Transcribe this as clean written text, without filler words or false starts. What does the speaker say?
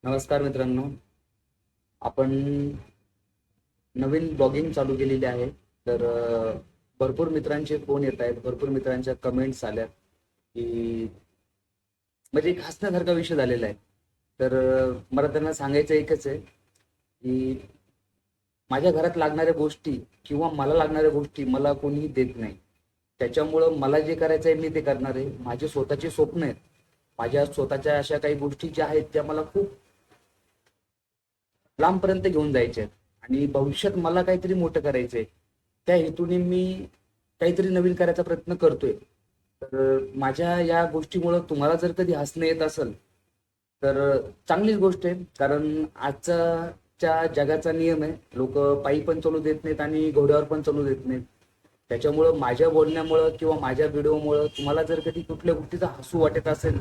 नमस्कार मित्रांनो. आपण नवीन ब्लॉगिंग चालू केलेली आहे. तर भरपूर मित्रांचे फोन येत आहेत, भरपूर मित्रांच्या कमेंट्स आल्यात की म्हणजे एक हसण्यासारखा विषय झालेला आहे. तर मला त्यांना सांगायचं एकच आहे की माझ्या घरात लागणाऱ्या गोष्टी किंवा मला लागणाऱ्या गोष्टी मला कोणीही देत नाही. त्याच्यामुळं मला जे करायचं आहे मी ते करणार आहे. माझे स्वतःचे स्वप्न आहेत, माझ्या स्वतःच्या अशा काही गोष्टी ज्या आहेत त्या मला खूप लांबपर्यंत घेऊन जायचे आहेत आणि भविष्यात मला काहीतरी मोठं करायचंय. त्या हेतूने मी काहीतरी नवीन करायचा प्रयत्न करतोय. तर माझ्या या गोष्टीमुळं तुम्हाला जर कधी हसणं येत असेल तर चांगलीच गोष्ट आहे. कारण आजच्या जगाचा नियम आहे, लोक पायी पण चालू देत नाहीत आणि घोड्यावर पण चालू देत नाहीत. त्याच्यामुळं माझ्या बोलण्यामुळं किंवा माझ्या व्हिडिओमुळं तुम्हाला जर कधी कुठल्या गोष्टीचा हसू वाटत असेल